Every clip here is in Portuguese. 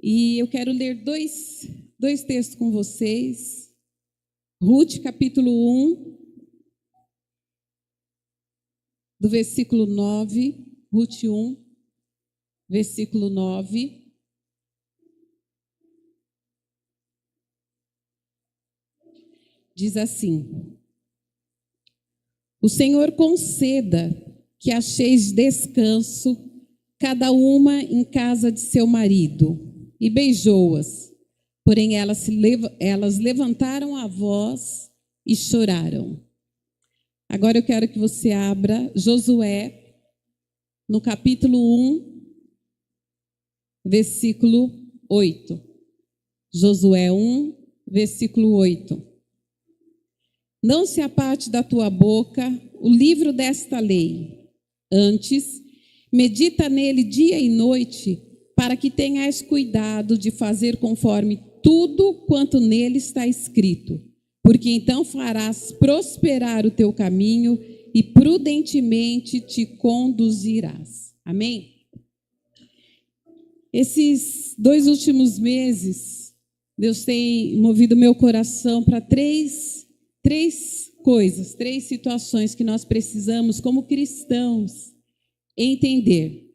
E eu quero ler dois textos com vocês. Ruth, capítulo 1, do versículo 9. Ruth 1, versículo 9. Diz assim: O Senhor conceda que acheis descanso, cada uma em casa de seu marido. E beijou-as. Porém, elas levantaram a voz e choraram. Agora eu quero que você abra Josué, no capítulo 1, versículo 8. Josué 1, versículo 8. Não se aparte da tua boca o livro desta lei. Antes, medita nele dia e noite, para que tenhas cuidado de fazer conforme tudo quanto nele está escrito. Porque então farás prosperar o teu caminho e prudentemente te conduzirás. Amém? Esses 2 últimos meses, Deus tem movido meu coração para três coisas, 3 situações que nós precisamos, como cristãos, entender.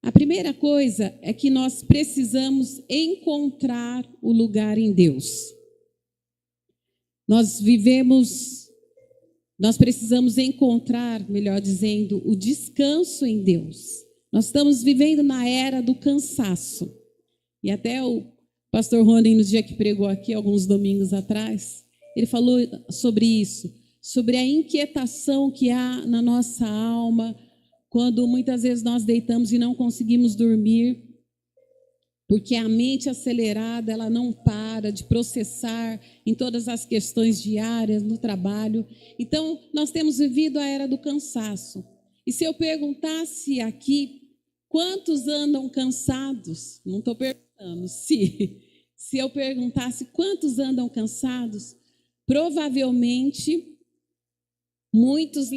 A primeira coisa é que nós precisamos encontrar o lugar em Deus. Nós precisamos encontrar, melhor dizendo, o descanso em Deus. Nós estamos vivendo na era do cansaço. E até o pastor Rony, no dia que pregou aqui, alguns domingos atrás, ele falou sobre isso, sobre a inquietação que há na nossa alma, quando muitas vezes nós deitamos e não conseguimos dormir, porque a mente acelerada, ela não para de processar em todas as questões diárias, no trabalho. Então, nós temos vivido a era do cansaço. E se eu perguntasse aqui, quantos andam cansados? Não estou perguntando, se eu perguntasse quantos andam cansados, provavelmente muitos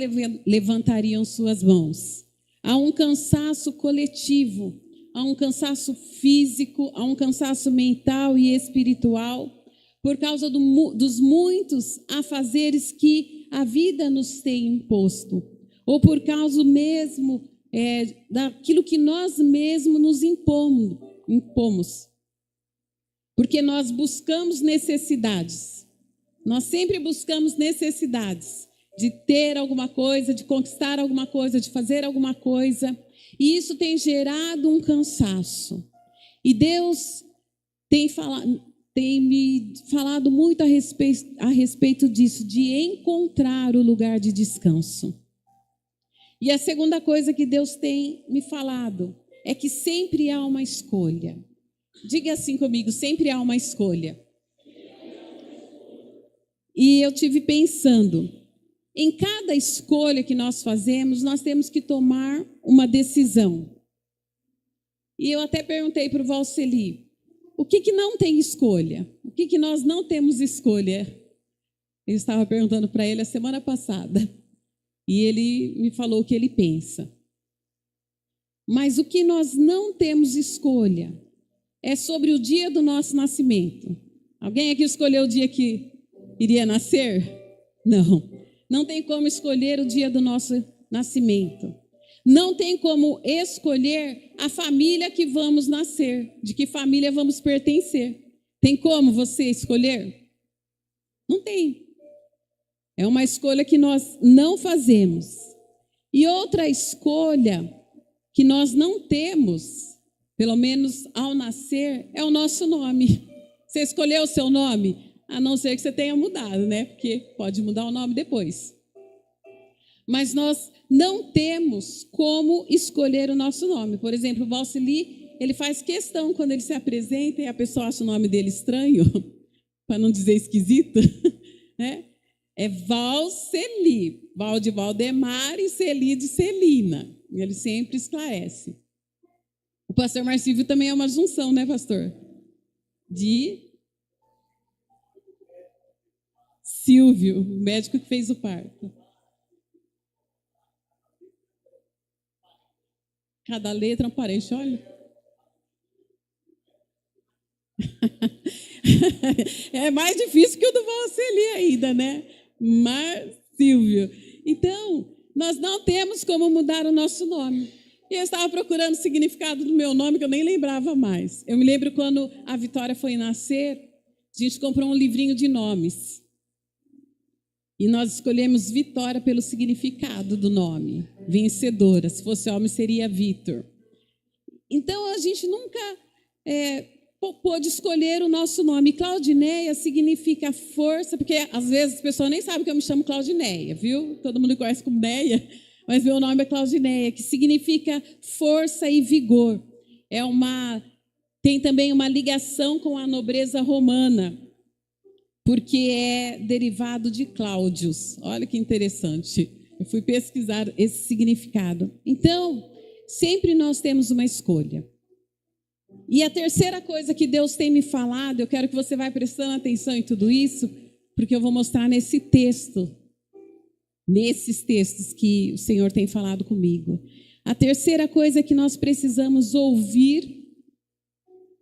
levantariam suas mãos. Há um cansaço coletivo, há um cansaço físico, há um cansaço mental e espiritual, por causa dos muitos afazeres que a vida nos tem imposto, ou por causa mesmo daquilo que nós mesmos nos impomos. Porque nós buscamos necessidades, nós sempre buscamos necessidades, de ter alguma coisa, de conquistar alguma coisa, de fazer alguma coisa. E isso tem gerado um cansaço. E Deus tem me falado muito a respeito disso, de encontrar o lugar de descanso. E a segunda coisa que Deus tem me falado é que sempre há uma escolha. Diga assim comigo, sempre há uma escolha. E eu tive pensando, em cada escolha que nós fazemos, nós temos que tomar uma decisão. E eu até perguntei para o Valceli, o que não tem escolha? O que nós não temos escolha? Eu estava perguntando para ele a semana passada. E ele me falou o que ele pensa. Mas o que nós não temos escolha é sobre o dia do nosso nascimento. Alguém aqui escolheu o dia que iria nascer? Não. Não tem como escolher o dia do nosso nascimento. Não tem como escolher a família que vamos nascer, de que família vamos pertencer. Tem como você escolher? Não tem. É uma escolha que nós não fazemos. E outra escolha que nós não temos, pelo menos ao nascer, é o nosso nome. Você escolheu o seu nome? A não ser que você tenha mudado, né? Porque pode mudar o nome depois. Mas nós não temos como escolher o nosso nome. Por exemplo, o Valceli, ele faz questão quando ele se apresenta e a pessoa acha o nome dele estranho, para não dizer esquisito, né? É Valceli, Val de Valdemar e Celi de Celina. Ele sempre esclarece. O pastor Marcílio também é uma junção, né, pastor? De Silvio, o médico que fez o parto. Cada letra é um parente, olha. É mais difícil que o do Valceli ainda, né? Mas, Silvio. Então, nós não temos como mudar o nosso nome. E eu estava procurando o significado do meu nome, que eu nem lembrava mais. Eu me lembro quando a Vitória foi nascer, a gente comprou um livrinho de nomes. E nós escolhemos Vitória pelo significado do nome. Vencedora. Se fosse homem, seria Vitor. Então, a gente nunca pôde escolher o nosso nome. Claudineia significa força, porque às vezes as pessoas nem sabem que eu me chamo Claudineia, viu? Todo mundo me conhece como Neia, mas meu nome é Claudineia, que significa força e vigor. Tem também uma ligação com a nobreza romana, porque é derivado de Cláudios. Olha que interessante. Eu fui pesquisar esse significado. Então, sempre nós temos uma escolha. E a terceira coisa que Deus tem me falado, eu quero que você vá prestando atenção em tudo isso, porque eu vou mostrar nesses textos que o Senhor tem falado comigo. A terceira coisa é que nós precisamos ouvir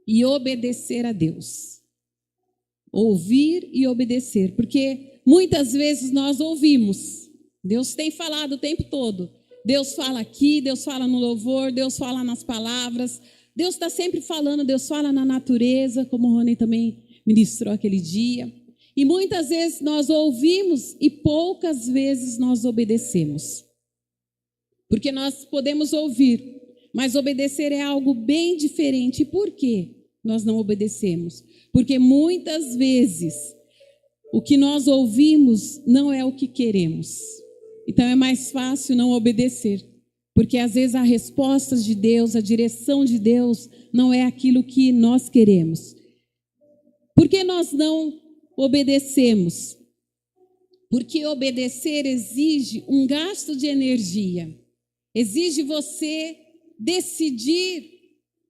e obedecer a Deus. Ouvir e obedecer, porque muitas vezes nós ouvimos. Deus tem falado o tempo todo. Deus fala aqui, Deus fala no louvor, Deus fala nas palavras. Deus está sempre falando, Deus fala na natureza, como o Rony também ministrou aquele dia. E muitas vezes nós ouvimos e poucas vezes nós obedecemos. Porque nós podemos ouvir, mas obedecer é algo bem diferente. E por quê nós não obedecemos? Porque muitas vezes o que nós ouvimos não é o que queremos. Então é mais fácil não obedecer. Porque às vezes a resposta de Deus, a direção de Deus não é aquilo que nós queremos. Por que nós não obedecemos? Porque obedecer exige um gasto de energia. Exige você decidir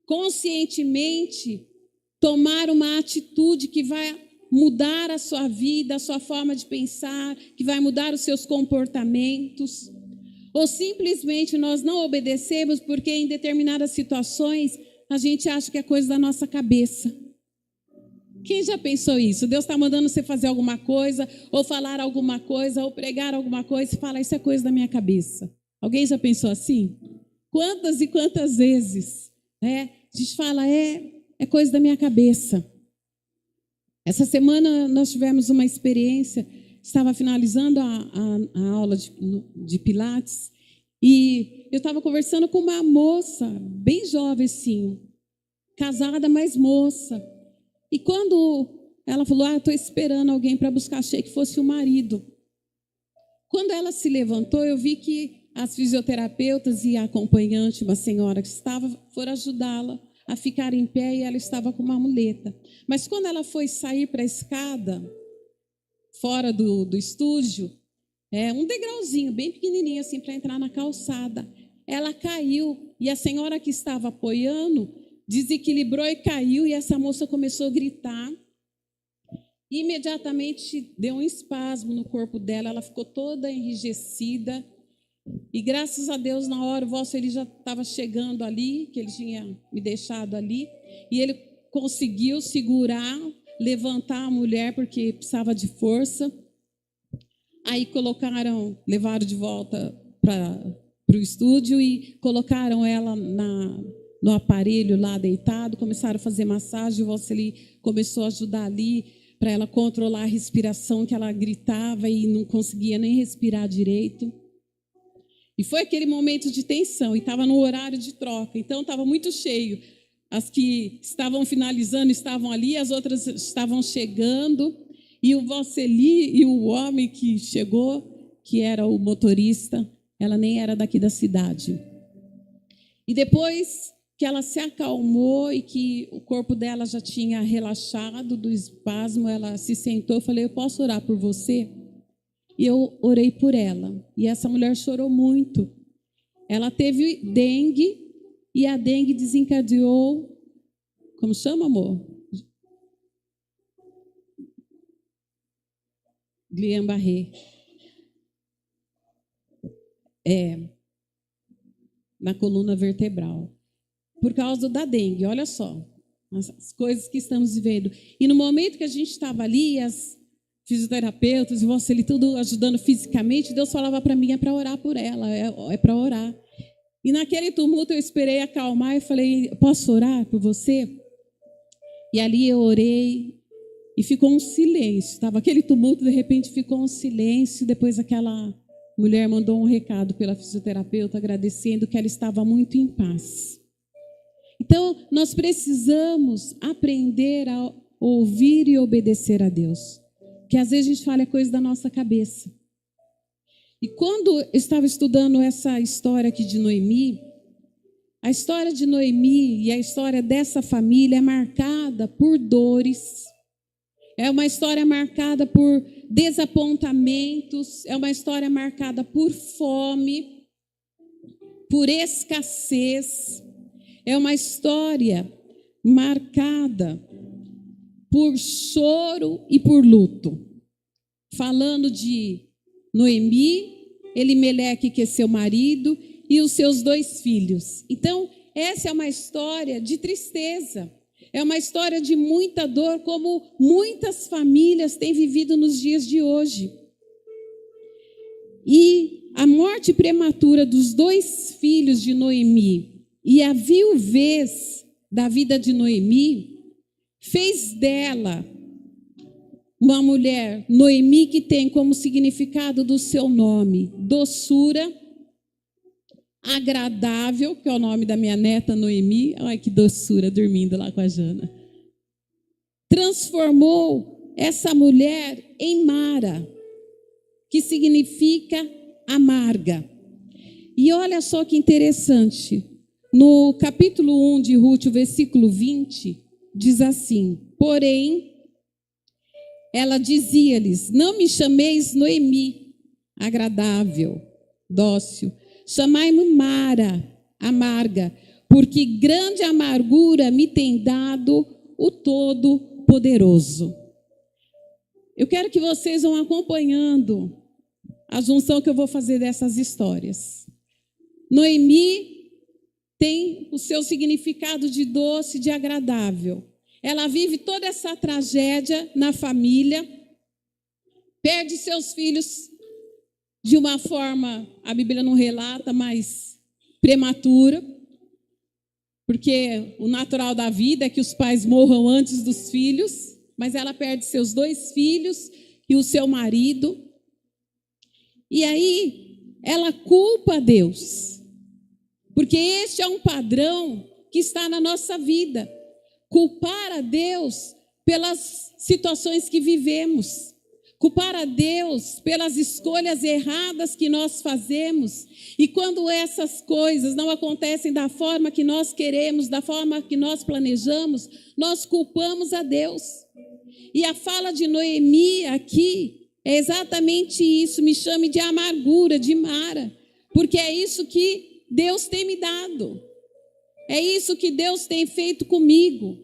conscientemente tomar uma atitude que vai mudar a sua vida, a sua forma de pensar, que vai mudar os seus comportamentos. Ou simplesmente nós não obedecemos porque em determinadas situações a gente acha que é coisa da nossa cabeça. Quem já pensou isso? Deus está mandando você fazer alguma coisa, ou falar alguma coisa, ou pregar alguma coisa, e fala, isso é coisa da minha cabeça. Alguém já pensou assim? Quantas e quantas vezes, né? A gente fala, é coisa da minha cabeça. Essa semana nós tivemos uma experiência, estava finalizando a aula de Pilates, e eu estava conversando com uma moça, bem jovem assim, casada, mas moça. E quando ela falou, estou esperando alguém para buscar, achei que fosse o marido. Quando ela se levantou, eu vi que as fisioterapeutas e a acompanhante, uma senhora que estava, foram ajudá-la a ficar em pé e ela estava com uma muleta. Mas quando ela foi sair para a escada, fora do estúdio, um degrauzinho bem pequenininho assim para entrar na calçada, ela caiu e a senhora que estava apoiando desequilibrou e caiu e essa moça começou a gritar. Imediatamente deu um espasmo no corpo dela, ela ficou toda enrijecida. E graças a Deus, na hora, o vosso ele já estava chegando ali, que ele tinha me deixado ali, e ele conseguiu segurar, levantar a mulher, porque precisava de força. Aí levaram de volta para o estúdio e colocaram ela no aparelho lá deitado, começaram a fazer massagem, o vosso ele começou a ajudar ali, para ela controlar a respiração, que ela gritava e não conseguia nem respirar direito. E foi aquele momento de tensão, e estava no horário de troca, então estava muito cheio. As que estavam finalizando estavam ali, as outras estavam chegando, e o Valceli e o homem que chegou, que era o motorista, ela nem era daqui da cidade. E depois que ela se acalmou e que o corpo dela já tinha relaxado do espasmo, ela se sentou, eu falei, eu posso orar por você? E eu orei por ela. E essa mulher chorou muito. Ela teve dengue e a dengue desencadeou... Como chama, amor? Guillain-Barré. Na coluna vertebral. Por causa da dengue, olha só. as coisas que estamos vivendo. E no momento que a gente estava ali, as fisioterapeutas e você ali tudo ajudando fisicamente, Deus falava para mim, é para orar por ela, é para orar. E naquele tumulto eu esperei acalmar e falei, posso orar por você? E ali eu orei e ficou um silêncio. Estava aquele tumulto, de repente ficou um silêncio. Depois aquela mulher mandou um recado pela fisioterapeuta agradecendo que ela estava muito em paz. Então, nós precisamos aprender a ouvir e obedecer a Deus. Que às vezes a gente fala coisa da nossa cabeça. E quando eu estava estudando essa história aqui de Noemi, a história de Noemi e a história dessa família é marcada por dores, é uma história marcada por desapontamentos, é uma história marcada por fome, por escassez, é uma história marcada por choro e por luto. Falando de Noemi, Elimeleque, que é seu marido, e os seus 2 filhos. Então, essa é uma história de tristeza. É uma história de muita dor, como muitas famílias têm vivido nos dias de hoje. E a morte prematura dos 2 filhos de Noemi e a viuvez da vida de Noemi fez dela uma mulher, Noemi, que tem como significado do seu nome doçura, agradável, que é o nome da minha neta Noemi. Ai, que doçura, dormindo lá com a Jana. Transformou essa mulher em Mara, que significa amarga. E olha só que interessante. No capítulo 1 de Ruth, o versículo 20, diz assim: porém, ela dizia-lhes, não me chameis Noemi, agradável, dócil, chamai-me Mara, amarga, porque grande amargura me tem dado o Todo-Poderoso. Eu quero que vocês vão acompanhando a junção que eu vou fazer dessas histórias. Noemi tem o seu significado de doce, de agradável. Ela vive toda essa tragédia na família, perde seus filhos de uma forma, a Bíblia não relata, mas prematura, porque o natural da vida é que os pais morram antes dos filhos, mas ela perde seus 2 filhos e o seu marido. E aí ela culpa Deus, porque este é um padrão que está na nossa vida. Culpar a Deus pelas situações que vivemos. Culpar a Deus pelas escolhas erradas que nós fazemos. E quando essas coisas não acontecem da forma que nós queremos, da forma que nós planejamos, nós culpamos a Deus. E a fala de Noemi aqui é exatamente isso. Me chame de amargura, de Mara, porque é isso que Deus tem me dado. É isso que Deus tem feito comigo.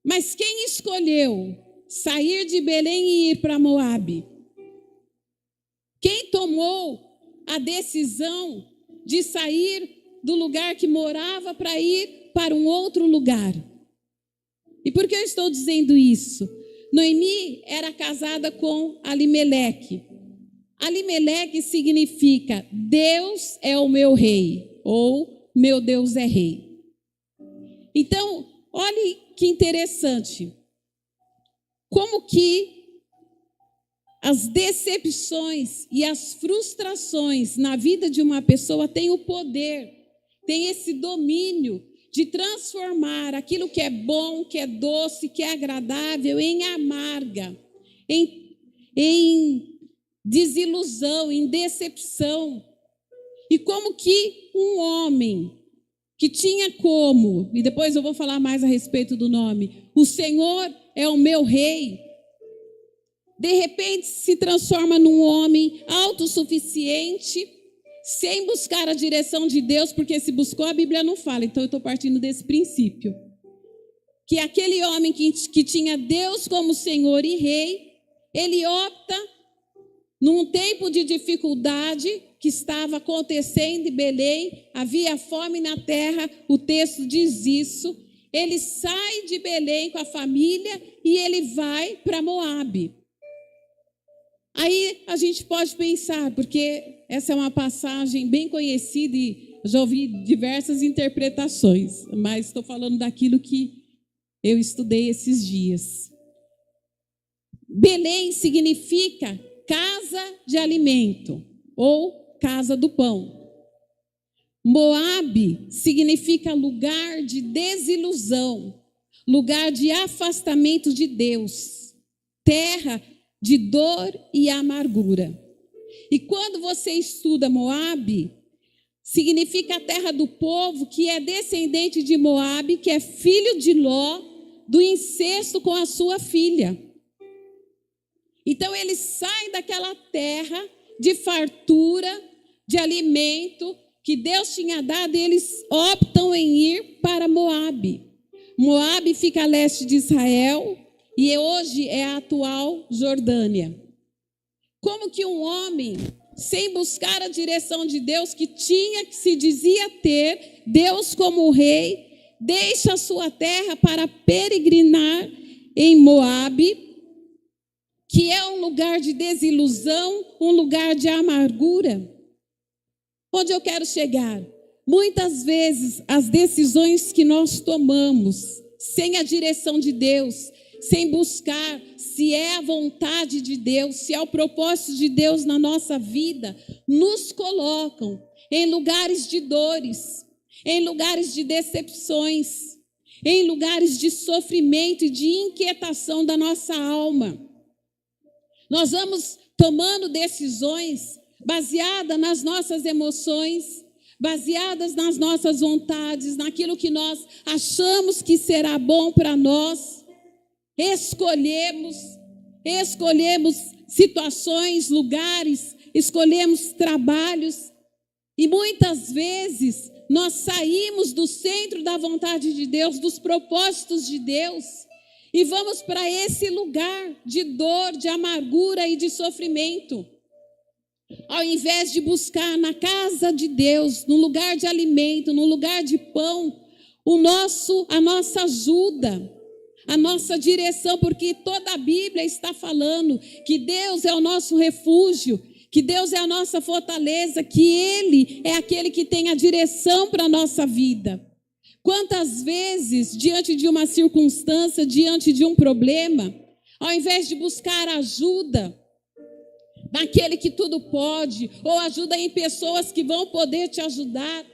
Mas quem escolheu sair de Belém e ir para Moabe? Quem tomou a decisão de sair do lugar que morava para ir para um outro lugar? E por que eu estou dizendo isso? Noemi era casada com Elimeleque. Elimeleque significa Deus é o meu rei, ou meu Deus é rei. Então, olhe que interessante. Como que as decepções e as frustrações na vida de uma pessoa têm o poder, têm esse domínio de transformar aquilo que é bom, que é doce, que é agradável, em amarga, em desilusão, em decepção. E como que um homem que tinha como, e depois eu vou falar mais a respeito do nome, o Senhor é o meu rei, de repente se transforma num homem autossuficiente, sem buscar a direção de Deus, porque se buscou a Bíblia não fala, então eu estou partindo desse princípio. Que aquele homem que tinha Deus como Senhor e Rei, ele opta, num tempo de dificuldade que estava acontecendo em Belém, havia fome na terra, o texto diz isso, Ele sai de Belém com a família e ele vai para Moabe. Aí a gente pode pensar, porque essa é uma passagem bem conhecida e já ouvi diversas interpretações, mas estou falando daquilo que eu estudei esses dias. Belém significa casa de alimento ou casa do pão. Moabe significa lugar de desilusão, lugar de afastamento de Deus, terra de dor e amargura. E quando você estuda Moabe, significa a terra do povo que é descendente de Moabe, que é filho de Ló, do incesto com a sua filha. Então eles saem daquela terra de fartura, de alimento que Deus tinha dado, e eles optam em ir para Moabe. Moabe fica a leste de Israel e hoje é a atual Jordânia. Como que um homem, sem buscar a direção de Deus, que se dizia ter Deus como rei, deixa a sua terra para peregrinar em Moabe, que é um lugar de desilusão, um lugar de amargura? Onde eu quero chegar? Muitas vezes as decisões que nós tomamos, sem a direção de Deus, sem buscar se é a vontade de Deus, se é o propósito de Deus na nossa vida, nos colocam em lugares de dores, em lugares de decepções, em lugares de sofrimento e de inquietação da nossa alma. Nós vamos tomando decisões baseadas nas nossas emoções, baseadas nas nossas vontades, naquilo que nós achamos que será bom para nós. Escolhemos situações, lugares, escolhemos trabalhos, e muitas vezes nós saímos do centro da vontade de Deus, dos propósitos de Deus, e vamos para esse lugar de dor, de amargura e de sofrimento. Ao invés de buscar na casa de Deus, no lugar de alimento, no lugar de pão, a nossa ajuda, a nossa direção, porque toda a Bíblia está falando que Deus é o nosso refúgio, que Deus é a nossa fortaleza, que Ele é aquele que tem a direção para a nossa vida. Quantas vezes, diante de uma circunstância, diante de um problema, ao invés de buscar ajuda naquele que tudo pode, ou ajuda em pessoas que vão poder te ajudar,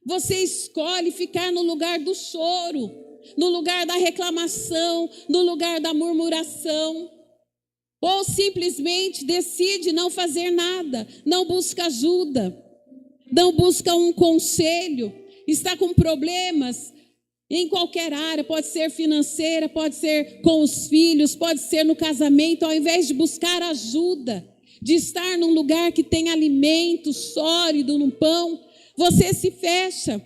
você escolhe ficar no lugar do choro, no lugar da reclamação, no lugar da murmuração, ou simplesmente decide não fazer nada, não busca ajuda, não busca um conselho, está com problemas em qualquer área, pode ser financeira, pode ser com os filhos, pode ser no casamento, ao invés de buscar ajuda, de estar num lugar que tem alimento sólido, no pão, você se fecha,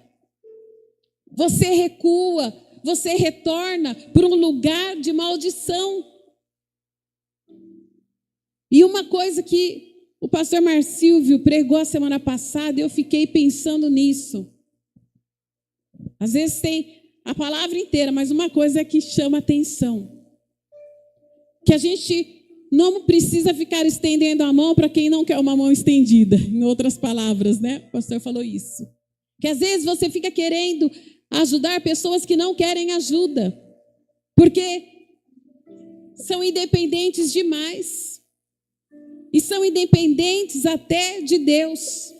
você recua, você retorna para um lugar de maldição. E uma coisa que o pastor Marcílvio pregou a semana passada, eu fiquei pensando nisso. Às vezes tem a palavra inteira, mas uma coisa é que chama atenção. Que a gente não precisa ficar estendendo a mão para quem não quer uma mão estendida. Em outras palavras, né? O pastor falou isso. Que às vezes você fica querendo ajudar pessoas que não querem ajuda, porque são independentes demais. E são independentes até de Deus,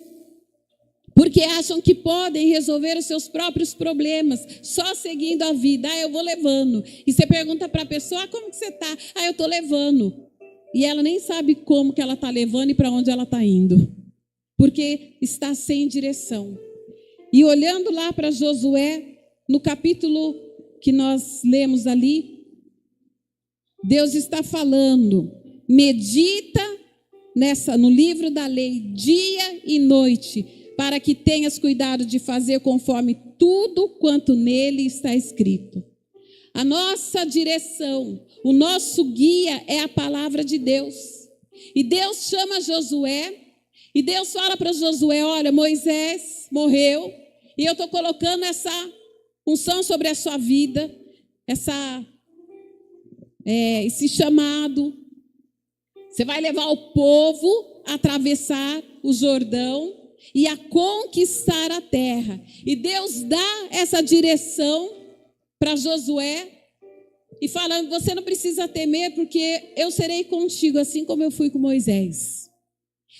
porque acham que podem resolver os seus próprios problemas, só seguindo a vida. Eu vou levando. E você pergunta para a pessoa, como que você está? Eu estou levando. E ela nem sabe como que ela está levando e para onde ela está indo, porque está sem direção. E olhando lá para Josué, no capítulo que nós lemos ali, Deus está falando, medita no livro da lei, dia e noite, para que tenhas cuidado de fazer conforme tudo quanto nele está escrito. A nossa direção, o nosso guia é a palavra de Deus. E Deus chama Josué, e Deus fala para Josué, olha, Moisés morreu, e eu estou colocando unção sobre a sua vida, esse chamado. Você vai levar o povo a atravessar o Jordão e a conquistar a terra. E Deus dá essa direção para Josué e fala: você não precisa temer, porque eu serei contigo, assim como eu fui com Moisés.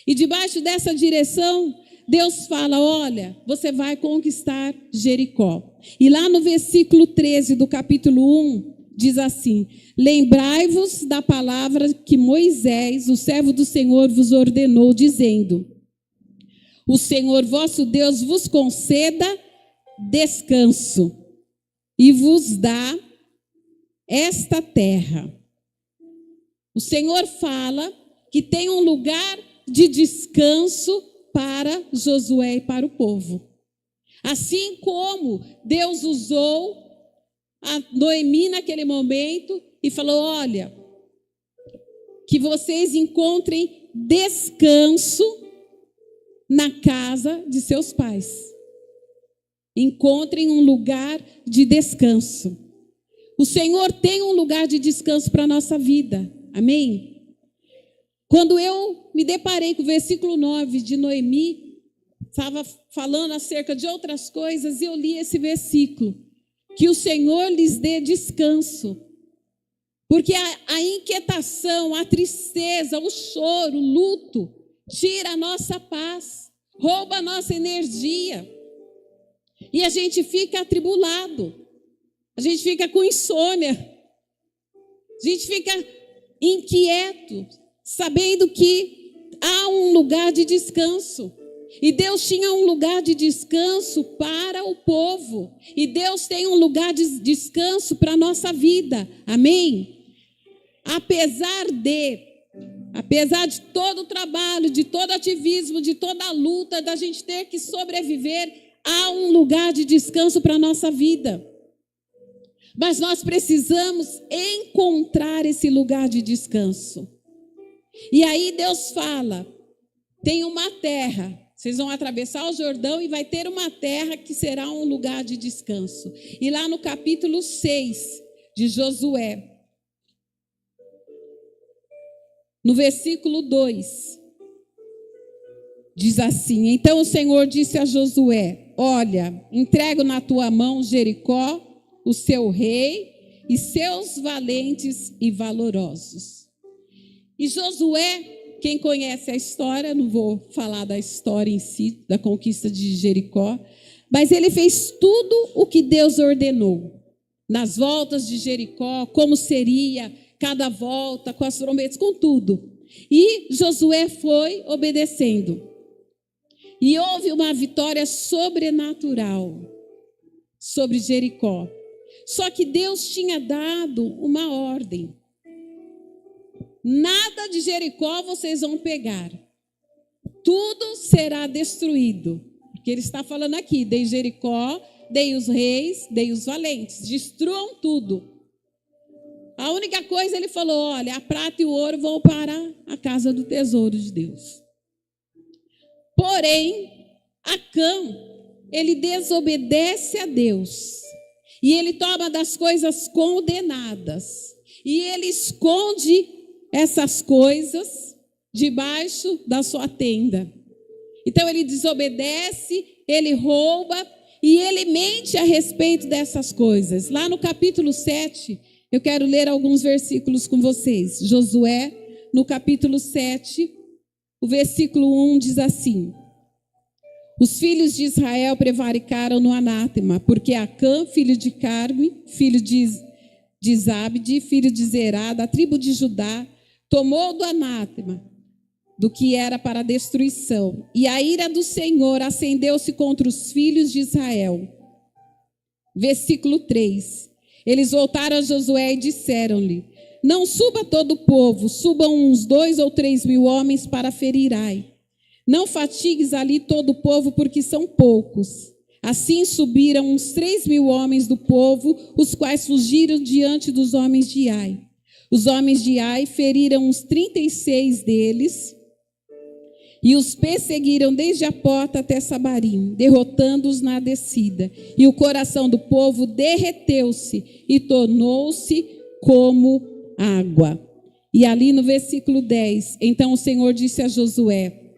E debaixo dessa direção, Deus fala: olha, você vai conquistar Jericó. E lá no versículo 13 do capítulo 1, diz assim: lembrai-vos da palavra que Moisés, o servo do Senhor, vos ordenou, dizendo: o Senhor vosso Deus vos conceda descanso e vos dá esta terra. O Senhor fala que tem um lugar de descanso para Josué e para o povo. Assim como Deus usou a Noemi naquele momento e falou: olha, que vocês encontrem descanso na casa de seus pais. Encontrem um lugar de descanso. O Senhor tem um lugar de descanso para a nossa vida. Amém? Quando eu me deparei com o versículo 9 de Noemi, estava falando acerca de outras coisas, e eu li esse versículo: que o Senhor lhes dê descanso. Porque a inquietação, a tristeza, o choro, o luto, tira a nossa paz, rouba a nossa energia. E a gente fica atribulado, a gente fica com insônia, a gente fica inquieto, sabendo que há um lugar de descanso. E Deus tinha um lugar de descanso para o povo. E Deus tem um lugar de descanso para a nossa vida. Amém? Apesar de todo o trabalho, de todo ativismo, de toda a luta, da gente ter que sobreviver, há um lugar de descanso para a nossa vida. Mas nós precisamos encontrar esse lugar de descanso. E aí Deus fala: tem uma terra. Vocês vão atravessar o Jordão e vai ter uma terra que será um lugar de descanso. E lá no capítulo 6 de Josué, no versículo 2, diz assim: então o Senhor disse a Josué: olha, entrego na tua mão Jericó, o seu rei e seus valentes e valorosos. E Josué, quem conhece a história, não vou falar da história em si, da conquista de Jericó, mas ele fez tudo o que Deus ordenou. Nas voltas de Jericó, como seria cada volta, com as trombetas, com tudo. E Josué foi obedecendo. E houve uma vitória sobrenatural sobre Jericó. Só que Deus tinha dado uma ordem: nada de Jericó vocês vão pegar, tudo será destruído. Porque ele está falando aqui: dei Jericó, dei os reis, dei os valentes, destruam tudo. A única coisa, ele falou: olha, a prata e o ouro vão para a casa do tesouro de Deus. Porém, Acã, ele desobedece a Deus. E ele toma das coisas condenadas. E ele esconde essas coisas debaixo da sua tenda. Então ele desobedece, ele rouba e ele mente a respeito dessas coisas. Lá no capítulo 7, eu quero ler alguns versículos com vocês. Josué, no capítulo 7, o versículo 1 diz assim: os filhos de Israel prevaricaram no anátema, porque Acã, filho de Carme, filho de Zabde, filho de Zerá, da tribo de Judá, tomou do anátema, do que era para a destruição. E a ira do Senhor acendeu-se contra os filhos de Israel. Versículo 3. Eles voltaram a Josué e disseram-lhe: não suba todo o povo, subam uns 2 ou 3 mil homens para ferir Ai. Não fatigues ali todo o povo, porque são poucos. Assim subiram uns 3 mil homens do povo, os quais fugiram diante dos homens de Ai. Os homens de Ai feriram uns 36 deles E os perseguiram desde a porta até Sabarim, derrotando-os na descida. E o coração do povo derreteu-se e tornou-se como água. E ali no versículo 10, então o Senhor disse a Josué: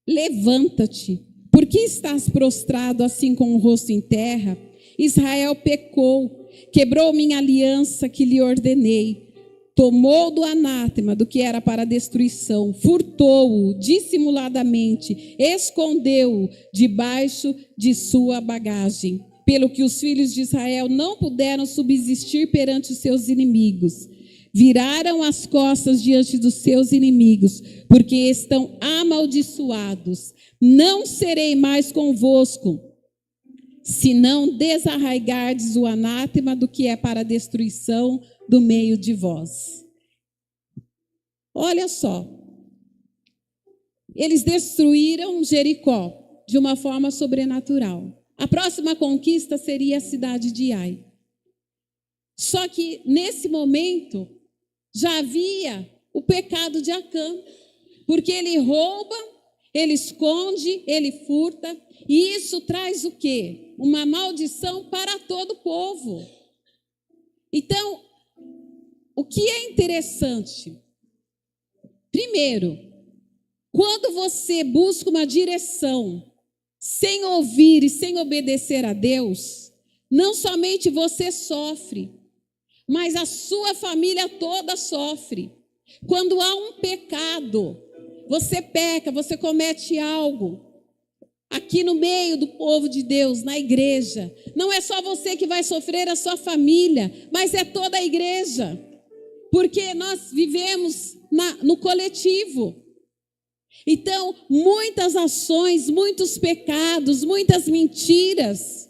levanta-te, por que estás prostrado assim com o rosto em terra? Israel pecou, quebrou minha aliança que lhe ordenei. Tomou do anátema do que era para destruição, furtou-o dissimuladamente, escondeu-o debaixo de sua bagagem, pelo que os filhos de Israel não puderam subsistir perante os seus inimigos. Viraram as costas diante dos seus inimigos, porque estão amaldiçoados. Não serei mais convosco, se não desarraigardes o anátema do que é para destruição do meio de vós. Olha só, eles destruíram Jericó de uma forma sobrenatural. A próxima conquista seria a cidade de Ai. Só que nesse momento já havia o pecado de Acã, porque ele rouba, ele esconde, ele furta, e isso traz o quê? Uma maldição para todo o povo. Então, o que é interessante? Primeiro, quando você busca uma direção sem ouvir e sem obedecer a Deus, não somente você sofre, mas a sua família toda sofre. Quando há um pecado, você peca, você comete algo aqui no meio do povo de Deus, na igreja, não é só você que vai sofrer, a sua família, mas é toda a igreja. Porque nós vivemos no coletivo. Então, muitas ações, muitos pecados, muitas mentiras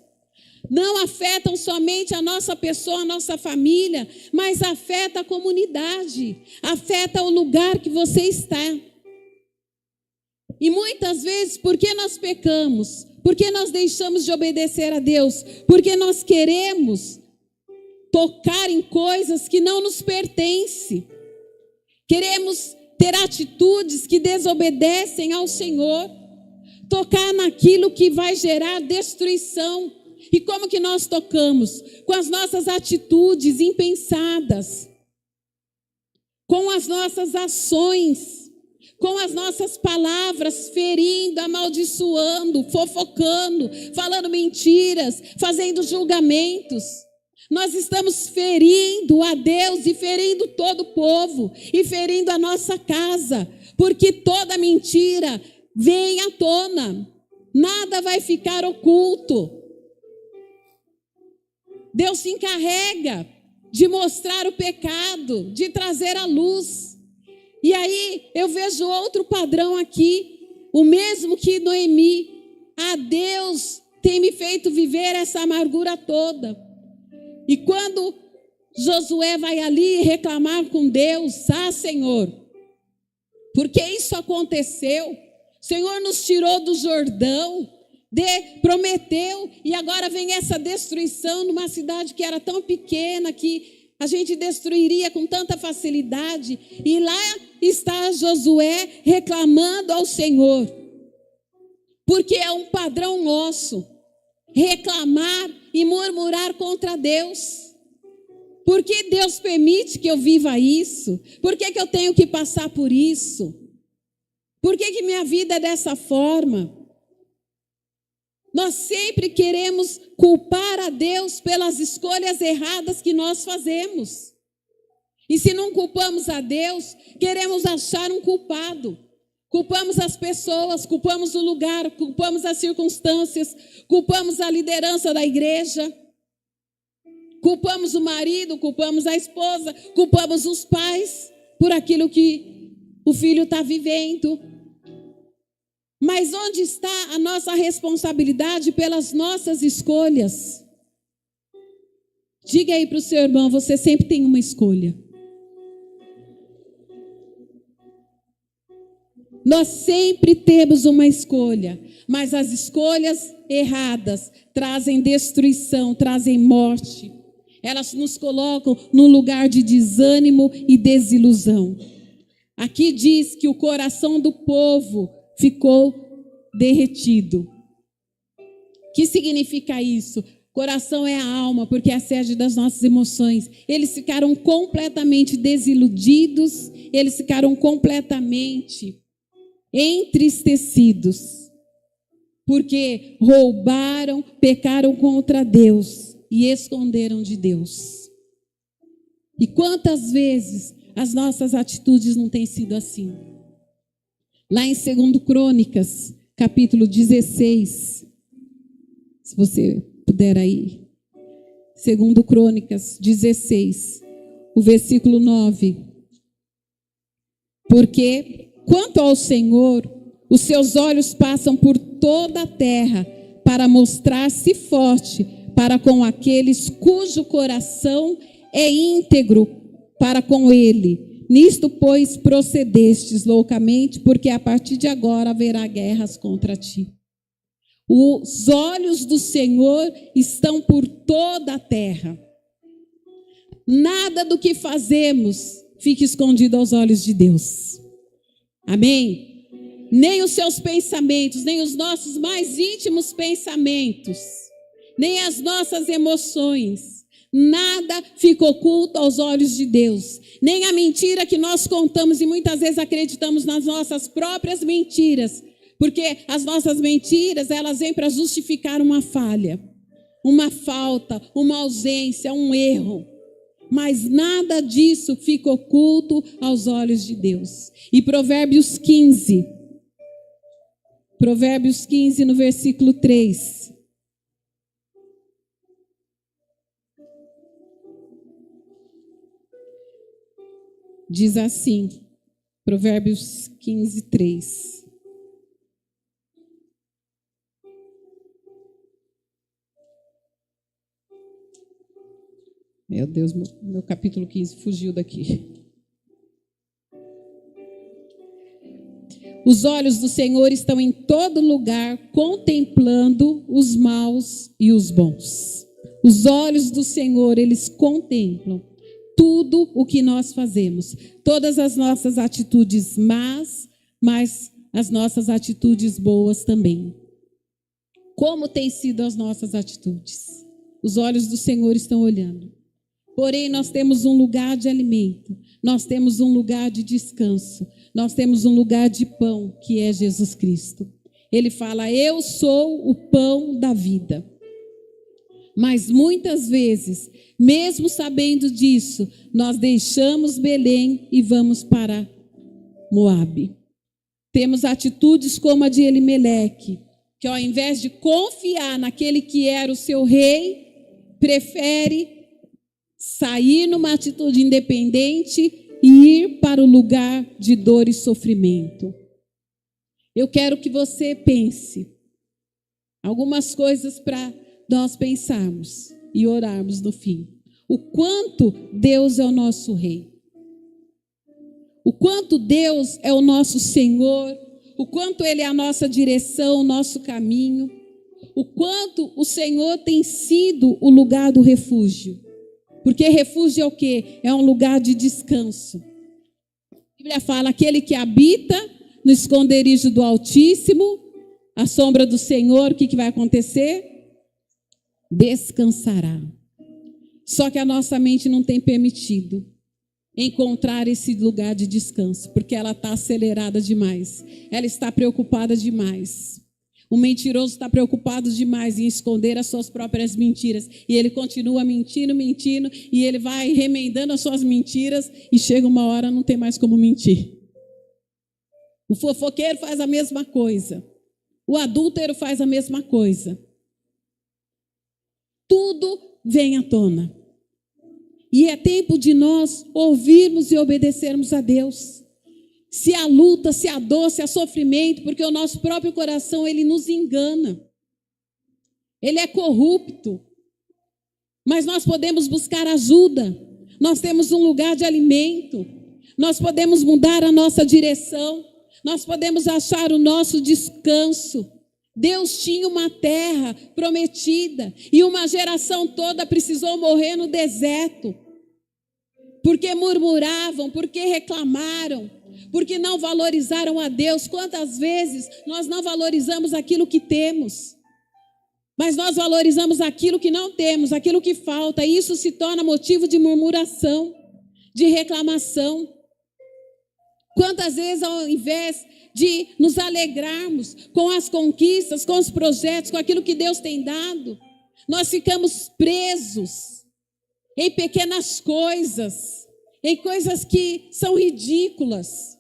não afetam somente a nossa pessoa, a nossa família, mas afeta a comunidade, afeta o lugar que você está. E muitas vezes, por que nós pecamos? Porque nós deixamos de obedecer a Deus? Porque nós queremos tocar em coisas que não nos pertencem. Queremos ter atitudes que desobedecem ao Senhor. Tocar naquilo que vai gerar destruição. E como que nós tocamos? Com as nossas atitudes impensadas. Com as nossas ações. Com as nossas palavras, ferindo, amaldiçoando, fofocando, falando mentiras, fazendo julgamentos. Nós estamos ferindo a Deus e ferindo todo o povo e ferindo a nossa casa, porque toda mentira vem à tona, nada vai ficar oculto. Deus se encarrega de mostrar o pecado, de trazer à luz. E aí eu vejo outro padrão aqui, o mesmo que Noemi. Deus tem me feito viver essa amargura toda. E quando Josué vai ali reclamar com Deus: Senhor, porque isso aconteceu? O Senhor nos tirou do Jordão, prometeu, e agora vem essa destruição numa cidade que era tão pequena, que a gente destruiria com tanta facilidade. E lá está Josué reclamando ao Senhor, porque é um padrão nosso reclamar e murmurar contra Deus. Por que Deus permite que eu viva isso? Por que eu tenho que passar por isso? Por que minha vida é dessa forma? Nós sempre queremos culpar a Deus pelas escolhas erradas que nós fazemos. E se não culpamos a Deus, queremos achar um culpado. Culpamos as pessoas, culpamos o lugar, culpamos as circunstâncias, culpamos a liderança da igreja, culpamos o marido, culpamos a esposa, culpamos os pais por aquilo que o filho está vivendo. Mas onde está a nossa responsabilidade pelas nossas escolhas? Diga aí para o seu irmão: você sempre tem uma escolha. Nós sempre temos uma escolha, mas as escolhas erradas trazem destruição, trazem morte. Elas nos colocam num lugar de desânimo e desilusão. Aqui diz que o coração do povo ficou derretido. O que significa isso? Coração é a alma, porque é a sede das nossas emoções. Eles ficaram completamente desiludidos, eles ficaram completamente entristecidos, porque roubaram, pecaram contra Deus e esconderam de Deus. E quantas vezes as nossas atitudes não têm sido assim? Lá em 2 Crônicas, capítulo 16, se você puder aí, 2 Crônicas 16, o versículo 9. Porque, quanto ao Senhor, os seus olhos passam por toda a terra para mostrar-se forte para com aqueles cujo coração é íntegro para com ele. Nisto, pois, procedestes loucamente, porque a partir de agora haverá guerras contra ti. Os olhos do Senhor estão por toda a terra. Nada do que fazemos fica escondido aos olhos de Deus. Amém? Nem os seus pensamentos, nem os nossos mais íntimos pensamentos, nem as nossas emoções, nada fica oculto aos olhos de Deus. Nem a mentira que nós contamos e muitas vezes acreditamos nas nossas próprias mentiras. Porque as nossas mentiras, elas vêm para justificar uma falha, uma falta, uma ausência, um erro. Mas nada disso fica oculto aos olhos de Deus. E Provérbios 15, no versículo 3. Diz assim, Provérbios 15, 3. Meu Deus, meu capítulo 15 fugiu daqui. Os olhos do Senhor estão em todo lugar, contemplando os maus e os bons. Os olhos do Senhor, eles contemplam tudo o que nós fazemos. Todas as nossas atitudes más, mas as nossas atitudes boas também. Como têm sido as nossas atitudes? Os olhos do Senhor estão olhando. Porém, nós temos um lugar de alimento, nós temos um lugar de descanso, nós temos um lugar de pão, que é Jesus Cristo. Ele fala, eu sou o pão da vida. Mas muitas vezes, mesmo sabendo disso, nós deixamos Belém e vamos para Moabe. Temos atitudes como a de Elimeleque, que ao invés de confiar naquele que era o seu rei, prefere sair numa atitude independente e ir para o lugar de dor e sofrimento. Eu quero que você pense algumas coisas para nós pensarmos e orarmos no fim. O quanto Deus é o nosso rei. O quanto Deus é o nosso Senhor. O quanto Ele é a nossa direção, o nosso caminho. O quanto o Senhor tem sido o lugar do refúgio. Porque refúgio é o quê? É um lugar de descanso. A Bíblia fala, aquele que habita no esconderijo do Altíssimo, a sombra do Senhor, o que vai acontecer? Descansará. Só que a nossa mente não tem permitido encontrar esse lugar de descanso, porque ela está acelerada demais. Ela está preocupada demais. O mentiroso está preocupado demais em esconder as suas próprias mentiras. E ele continua mentindo, e ele vai remendando as suas mentiras, e chega uma hora, não tem mais como mentir. O fofoqueiro faz a mesma coisa. O adúltero faz a mesma coisa. Tudo vem à tona. E é tempo de nós ouvirmos e obedecermos a Deus. Se há luta, se há dor, se há sofrimento, porque o nosso próprio coração, ele nos engana. Ele é corrupto. Mas nós podemos buscar ajuda. Nós temos um lugar de alimento. Nós podemos mudar a nossa direção. Nós podemos achar o nosso descanso. Deus tinha uma terra prometida e uma geração toda precisou morrer no deserto. Porque murmuravam, porque reclamaram, porque não valorizaram a Deus. Quantas vezes nós não valorizamos aquilo que temos, mas nós valorizamos aquilo que não temos, aquilo que falta, e isso se torna motivo de murmuração, de reclamação. Quantas vezes, ao invés de nos alegrarmos com as conquistas, com os projetos, com aquilo que Deus tem dado, nós ficamos presos em pequenas coisas, em coisas que são ridículas,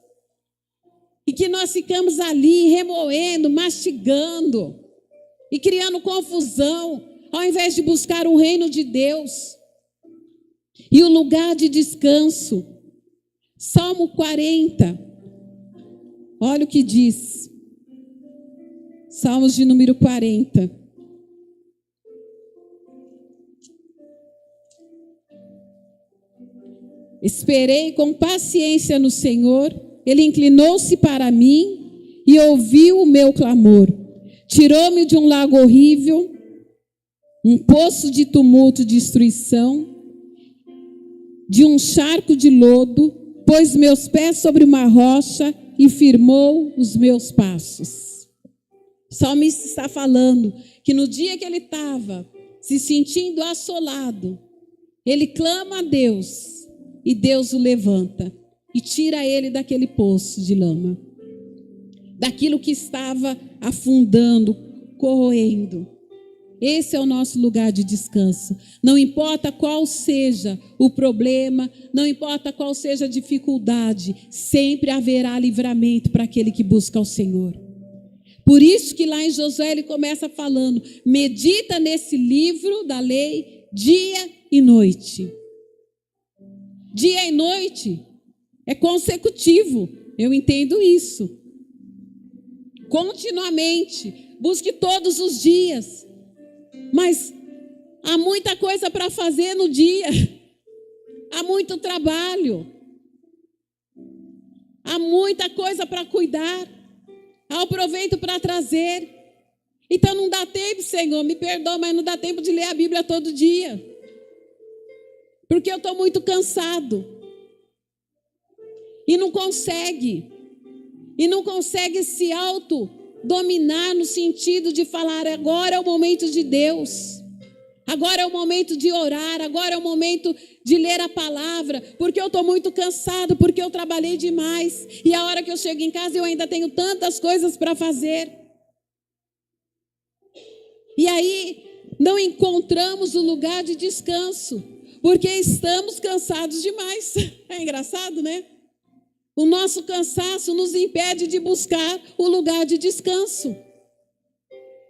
e que nós ficamos ali remoendo, mastigando e criando confusão, ao invés de buscar o reino de Deus e o lugar de descanso. Salmo 40, olha o que diz, Salmos de número 40. Esperei com paciência no Senhor, Ele inclinou-se para mim e ouviu o meu clamor. Tirou-me de um lago horrível, um poço de tumulto e destruição, de um charco de lodo, pôs meus pés sobre uma rocha e firmou os meus passos. O salmista está falando que no dia que ele estava se sentindo assolado, ele clama a Deus, e Deus o levanta e tira ele daquele poço de lama, daquilo que estava afundando, corroendo. Esse é o nosso lugar de descanso. Não importa qual seja o problema, não importa qual seja a dificuldade, sempre haverá livramento para aquele que busca o Senhor. Por isso que lá em Josué ele começa falando: medita nesse livro da lei dia e noite. Dia e noite é consecutivo, eu entendo isso. Continuamente, busque todos os dias. Mas há muita coisa para fazer no dia, há muito trabalho, há muita coisa para cuidar, há o proveito para trazer. Então não dá tempo, Senhor, me perdoa, mas não dá tempo de ler a Bíblia todo dia, porque eu estou muito cansado. E não consegue se autodominar no sentido de falar: agora é o momento de Deus, agora é o momento de orar, agora é o momento de ler a palavra, porque eu estou muito cansado, porque eu trabalhei demais, e a hora que eu chego em casa eu ainda tenho tantas coisas para fazer. E aí não encontramos o lugar de descanso, porque estamos cansados demais. É engraçado, né? O nosso cansaço nos impede de buscar o lugar de descanso,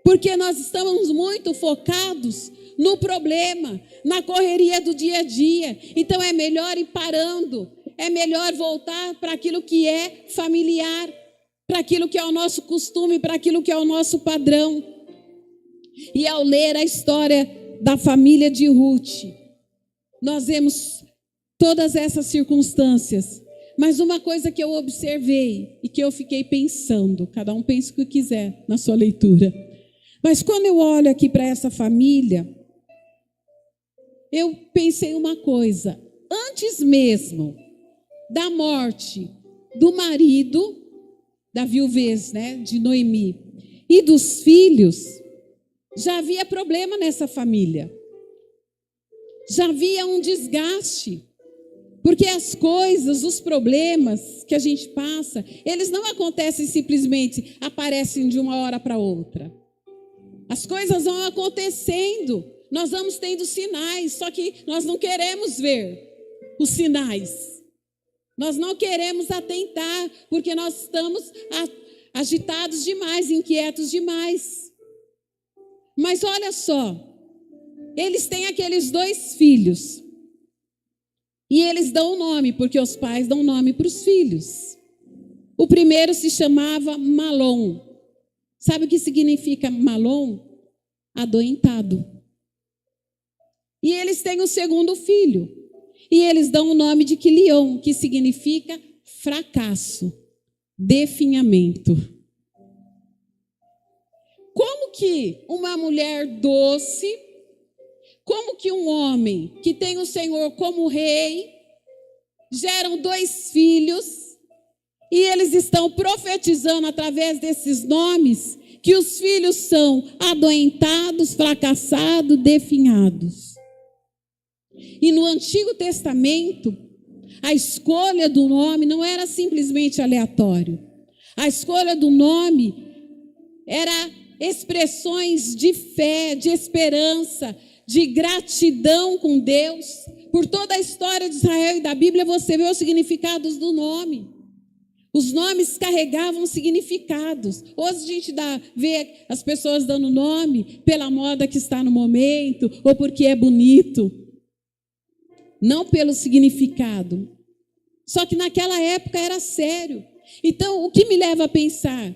porque nós estamos muito focados no problema, na correria do dia a dia. Então é melhor ir parando, é melhor voltar para aquilo que é familiar, para aquilo que é o nosso costume, para aquilo que é o nosso padrão. E ao ler a história da família de Ruth, nós vemos todas essas circunstâncias. Mas uma coisa que eu observei e que eu fiquei pensando, cada um pensa o que quiser na sua leitura, mas quando eu olho aqui para essa família, eu pensei uma coisa: antes mesmo da morte do marido, da viuvez, né, de Noemi, e dos filhos, já havia problema nessa família, já havia um desgaste. Porque as coisas, os problemas que a gente passa, eles não acontecem simplesmente, aparecem de uma hora para outra. As coisas vão acontecendo, nós vamos tendo sinais, só que nós não queremos ver os sinais. Nós não queremos atentar, porque nós estamos agitados demais, inquietos demais. Mas olha só, eles têm aqueles 2 filhos. E eles dão nome, porque os pais dão nome para os filhos. O primeiro se chamava Malom. Sabe o que significa Malom? Adoentado. E eles têm o segundo filho. E eles dão o nome de Quilion, que significa fracasso, definhamento. Como que uma mulher doce, como que um homem que tem o Senhor como rei, geram 2 filhos E eles estão profetizando através desses nomes que os filhos são adoentados, fracassados, definhados. E no Antigo Testamento, a escolha do nome não era simplesmente aleatório. A escolha do nome era expressões de fé, de esperança, de gratidão com Deus. Por toda a história de Israel e da Bíblia, você vê os significados do nome. Os nomes carregavam significados. Hoje a gente vê as pessoas dando nome pela moda que está no momento, ou porque é bonito. Não pelo significado. Só que naquela época era sério. Então, o que me leva a pensar?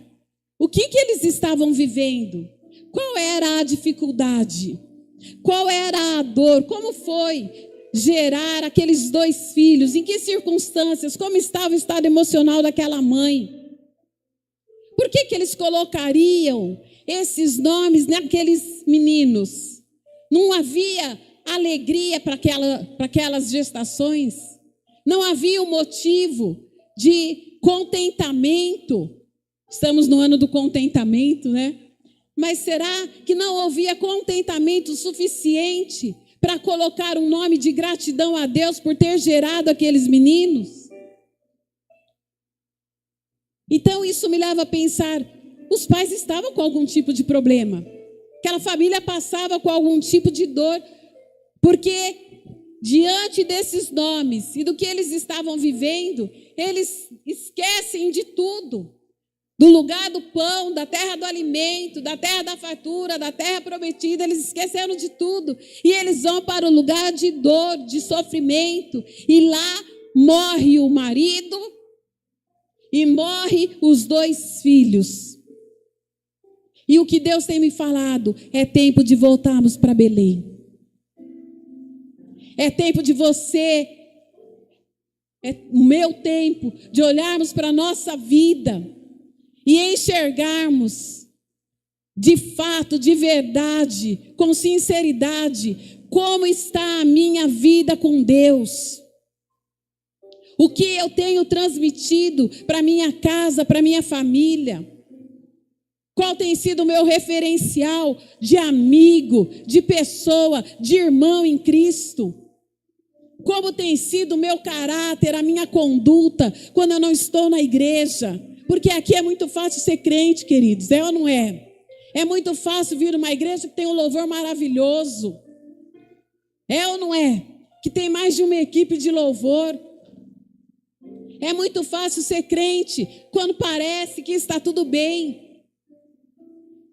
O que eles estavam vivendo? Qual era a dificuldade? Qual era a dor? Como foi gerar aqueles 2 filhos? Em que circunstâncias? Como estava o estado emocional daquela mãe? Por que eles colocariam esses nomes naqueles meninos? Não havia alegria para aquelas gestações? Não havia um motivo de contentamento? Estamos no ano do contentamento, né? Mas será que não havia contentamento suficiente para colocar um nome de gratidão a Deus por ter gerado aqueles meninos? Então isso me leva a pensar, os pais estavam com algum tipo de problema. Aquela família passava com algum tipo de dor, porque diante desses nomes e do que eles estavam vivendo, eles esquecem de tudo. Do lugar do pão, da terra do alimento, da terra da fartura, da terra prometida, eles esqueceram de tudo. E eles vão para o lugar de dor, de sofrimento. E lá morre o marido e morre os 2 filhos. E o que Deus tem me falado é tempo de voltarmos para Belém. É tempo de você, é o meu tempo, de olharmos para a nossa vida e enxergarmos de fato, de verdade, com sinceridade, como está a minha vida com Deus. O que eu tenho transmitido para minha casa, para minha família. Qual tem sido o meu referencial de amigo, de pessoa, de irmão em Cristo? Como tem sido o meu caráter, a minha conduta, quando eu não estou na igreja? Porque aqui é muito fácil ser crente, queridos, é ou não é? É muito fácil vir numa igreja que tem um louvor maravilhoso. É ou não é? Que tem mais de uma equipe de louvor. É muito fácil ser crente quando parece que está tudo bem.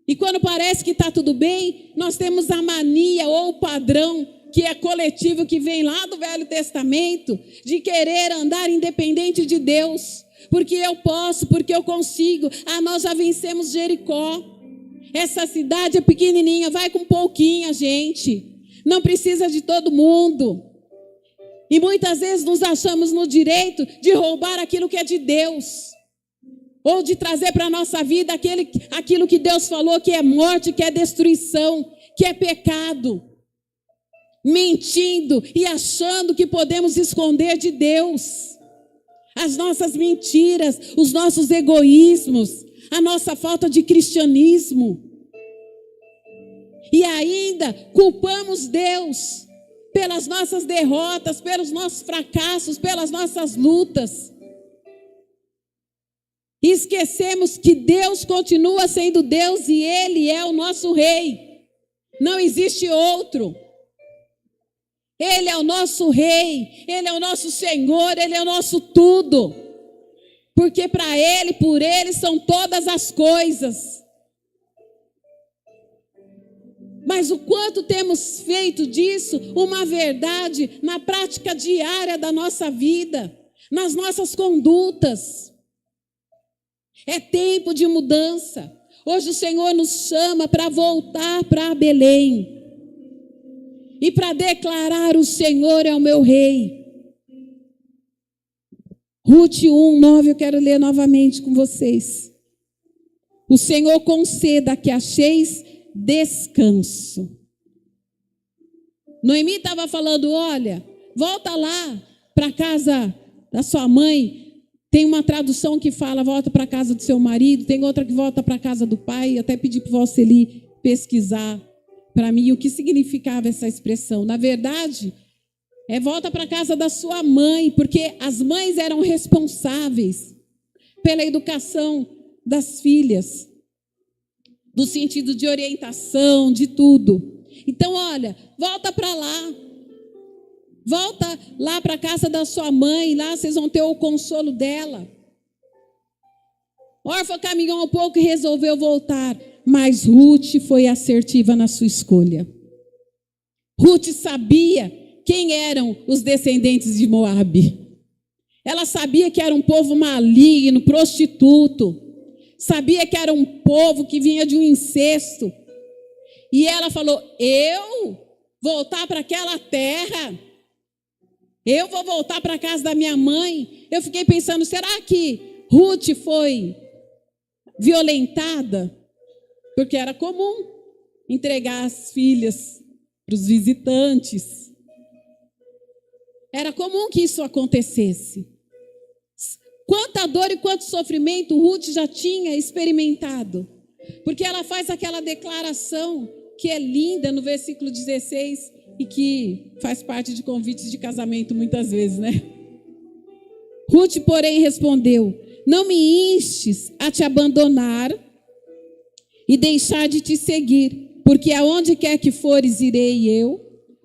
E quando parece que está tudo bem, nós temos a mania ou o padrão, que é coletivo, que vem lá do Velho Testamento, de querer andar independente de Deus. Porque eu posso, porque eu consigo. Nós já vencemos Jericó. Essa cidade é pequenininha, vai com pouquinha gente. Não precisa de todo mundo. E muitas vezes nos achamos no direito de roubar aquilo que é de Deus. Ou de trazer para a nossa vida aquilo que Deus falou que é morte, que é destruição, que é pecado. Mentindo e achando que podemos esconder de Deus as nossas mentiras, os nossos egoísmos, a nossa falta de cristianismo. E ainda culpamos Deus pelas nossas derrotas, pelos nossos fracassos, pelas nossas lutas. E esquecemos que Deus continua sendo Deus e Ele é o nosso Rei. Não existe outro. Ele é o nosso Rei, Ele é o nosso Senhor, Ele é o nosso tudo. Porque para Ele, por Ele são todas as coisas. Mas o quanto temos feito disso uma verdade na prática diária da nossa vida, nas nossas condutas. É tempo de mudança. Hoje o Senhor nos chama para voltar para Belém. E para declarar: o Senhor é o meu Rei. Ruth 1:9, eu quero ler novamente com vocês. O Senhor conceda que acheis descanso. Noemi estava falando: olha, volta lá para a casa da sua mãe, Tem uma tradução que fala, volta para a casa do seu marido, tem outra que volta para a casa do pai. Eu até pedi para o Valceli pesquisar para mim o que significava essa expressão. Na verdade, volta para a casa da sua mãe, porque as mães eram responsáveis pela educação das filhas, no sentido de orientação, de tudo. Então, olha, volta para lá. Volta lá para a casa da sua mãe, lá vocês vão ter o consolo dela. Orfa caminhou um pouco e resolveu voltar, mas Ruth foi assertiva na sua escolha. Ruth sabia quem eram os descendentes de Moabe. Ela sabia que era um povo maligno, prostituto. Sabia que era um povo que vinha de um incesto. E ela falou, eu voltar para aquela terra... Eu vou voltar para a casa da minha mãe. Eu fiquei pensando, será que Ruth foi violentada? Porque era comum entregar as filhas para os visitantes. Era comum que isso acontecesse. Quanta dor e quanto sofrimento Ruth já tinha experimentado. Porque ela faz aquela declaração que é linda no versículo 16... e que faz parte de convites de casamento muitas vezes, né? Ruth, porém, respondeu, não me instes a te abandonar e deixar de te seguir, porque aonde quer que fores, irei eu,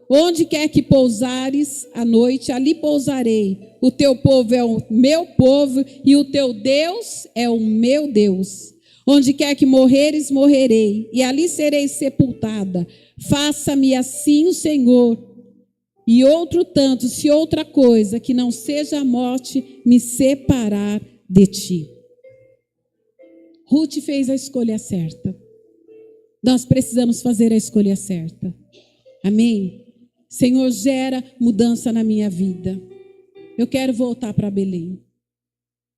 onde quer que pousares à noite, ali pousarei. O teu povo é o meu povo e o teu Deus é o meu Deus. Onde quer que morreres, morrerei, e ali serei sepultada. Faça-me assim o Senhor, e outro tanto, se outra coisa, que não seja a morte, me separar de ti. Ruth fez a escolha certa. Nós precisamos fazer a escolha certa. Amém? Senhor, gera mudança na minha vida. Eu quero voltar para Belém.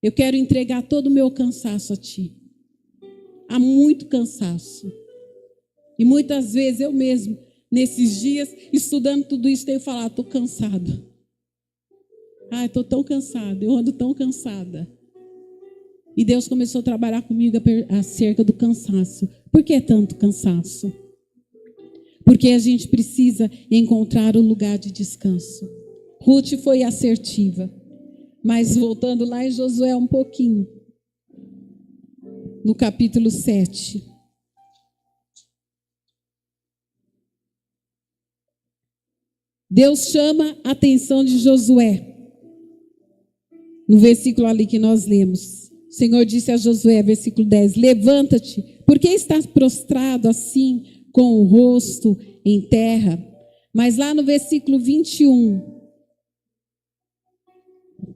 Eu quero entregar todo o meu cansaço a ti. Há muito cansaço. E muitas vezes eu mesmo, nesses dias, estudando tudo isso, tenho falado, estou cansado. Estou tão cansada, eu ando tão cansada. E Deus começou a trabalhar comigo acerca do cansaço. Por que tanto cansaço? Porque a gente precisa encontrar o lugar de descanso. Ruth foi assertiva. Mas voltando lá em Josué um pouquinho, no capítulo 7. Deus chama a atenção de Josué. No versículo ali que nós lemos. O Senhor disse a Josué, versículo 10, levanta-te, porque estás prostrado assim, com o rosto em terra? Mas lá no versículo 21,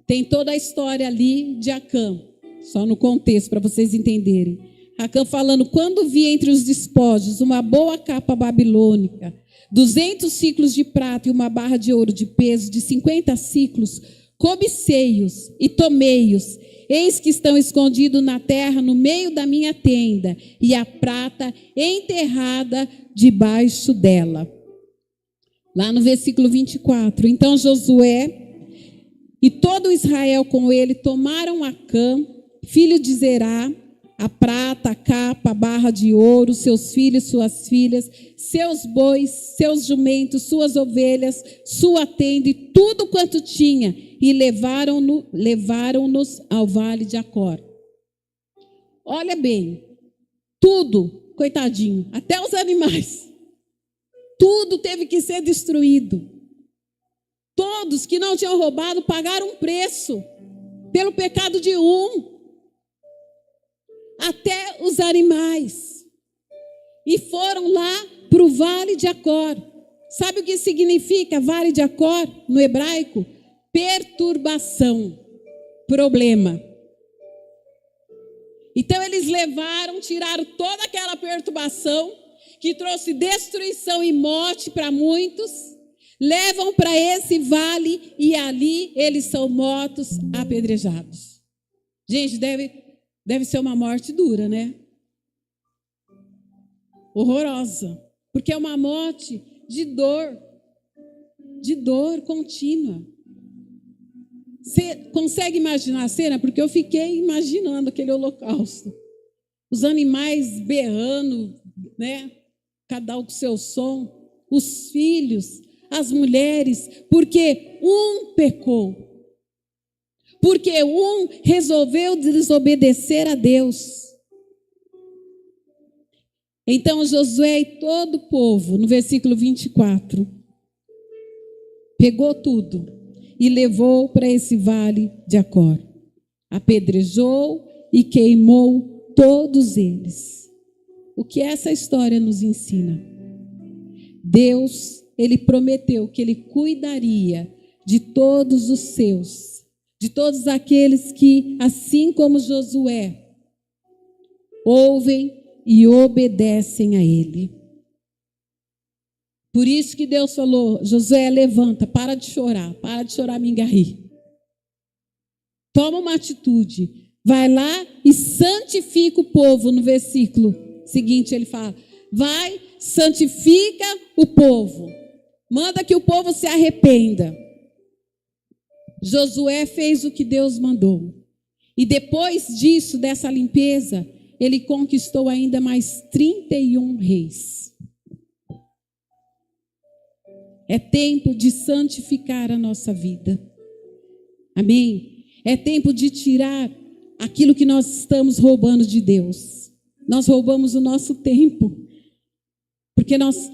tem toda a história ali de Acã, só no contexto, para vocês entenderem. Acã falando, quando vi entre os despojos uma boa capa babilônica, 200 ciclos de prata e uma barra de ouro de peso de 50 ciclos, cobicei-os e tomei-os. Eis que estão escondidos na terra no meio da minha tenda, e a prata enterrada debaixo dela. Lá no versículo 24. Então Josué e todo Israel com ele tomaram Acã, filho de Zerá, a prata, a capa, a barra de ouro, seus filhos, suas filhas, seus bois, seus jumentos, suas ovelhas, sua tenda e tudo quanto tinha, e levaram-nos ao vale de Acor. Olha bem, tudo, coitadinho, até os animais, tudo teve que ser destruído. Todos que não tinham roubado pagaram um preço pelo pecado de um. Até os animais. E foram lá para o vale de Acor. Sabe o que significa vale de Acor no hebraico? Perturbação, problema. Então eles tiraram toda aquela perturbação que trouxe destruição e morte para muitos, levam para esse vale e ali eles são mortos, apedrejados. Gente, deve ser uma morte dura, né? Horrorosa. Porque é uma morte de dor contínua. Você consegue imaginar a cena? Porque eu fiquei imaginando aquele holocausto. Os animais berrando, né? Cada um com seu som. Os filhos, as mulheres. Porque um pecou. Porque um resolveu desobedecer a Deus. Então Josué e todo o povo, no versículo 24, pegou tudo e levou para esse vale de Acor. Apedrejou e queimou todos eles. O que essa história nos ensina? Deus, ele prometeu que ele cuidaria de todos os seus, de todos aqueles que, assim como Josué, ouvem e obedecem a ele. Por isso que Deus falou: Josué, levanta, para de chorar, mingarri. Toma uma atitude, vai lá e santifica o povo. No versículo seguinte ele fala: vai, santifica o povo, manda que o povo se arrependa. Josué fez o que Deus mandou. E depois disso, dessa limpeza, ele conquistou ainda mais 31 reis. É tempo de santificar a nossa vida. Amém? É tempo de tirar aquilo que nós estamos roubando de Deus. Nós roubamos o nosso tempo. Porque nós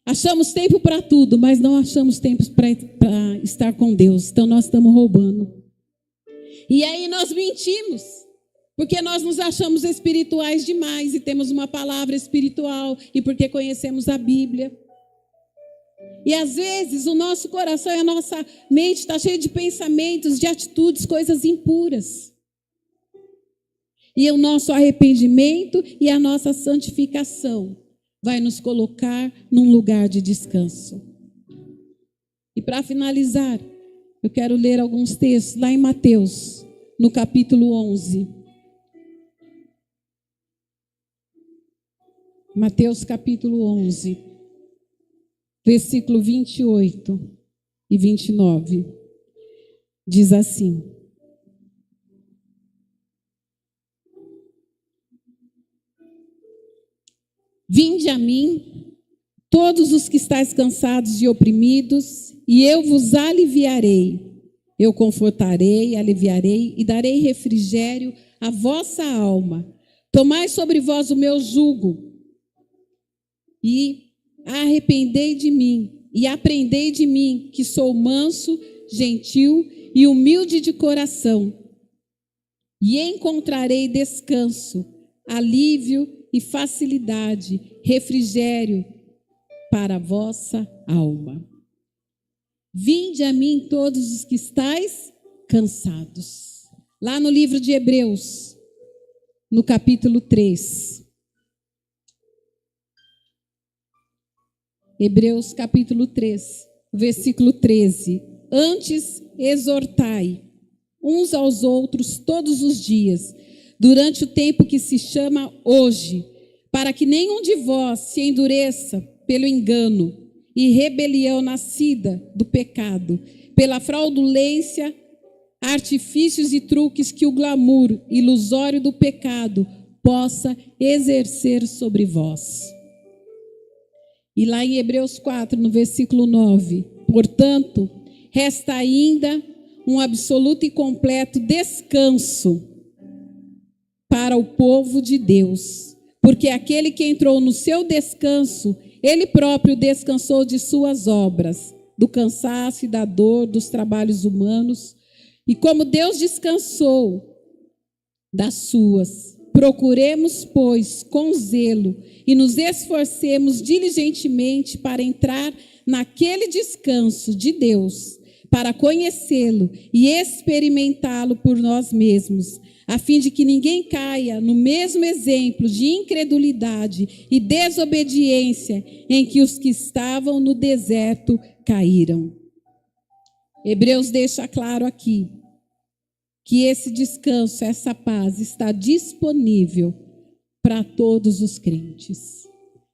achamos tempo para tudo, mas não achamos tempo para estar com Deus. Então nós estamos roubando. E aí nós mentimos. Porque nós nos achamos espirituais demais e temos uma palavra espiritual e porque conhecemos a Bíblia. E às vezes o nosso coração e a nossa mente está cheio de pensamentos, de atitudes, coisas impuras. E o nosso arrependimento e a nossa santificação vai nos colocar num lugar de descanso. E para finalizar, eu quero ler alguns textos lá em Mateus, no capítulo 11. Mateus capítulo 11, versículo 28 e 29, diz assim: Vinde a mim, todos os que estáis cansados e oprimidos, e eu vos aliviarei. Eu confortarei, aliviarei e darei refrigério à vossa alma. Tomai sobre vós o meu jugo e arrependei de mim, e aprendei de mim, que sou manso, gentil e humilde de coração, e encontrarei descanso, alívio e facilidade, refrigério para a vossa alma. Vinde a mim todos os que estáis cansados. Lá no livro de Hebreus, no capítulo 3. Hebreus capítulo 3, versículo 13. Antes exortai uns aos outros todos os dias, durante o tempo que se chama hoje, para que nenhum de vós se endureça pelo engano e rebelião nascida do pecado, pela fraudulência, artifícios e truques que o glamour ilusório do pecado possa exercer sobre vós. E lá em Hebreus 4, no versículo 9, portanto, resta ainda um absoluto e completo descanso para o povo de Deus, porque aquele que entrou no seu descanso, ele próprio descansou de suas obras, do cansaço e da dor, dos trabalhos humanos, e como Deus descansou das suas, procuremos, pois, com zelo e nos esforcemos diligentemente para entrar naquele descanso de Deus, para conhecê-lo e experimentá-lo por nós mesmos, a fim de que ninguém caia no mesmo exemplo de incredulidade e desobediência em que os que estavam no deserto caíram. Hebreus deixa claro aqui que esse descanso, essa paz está disponível para todos os crentes.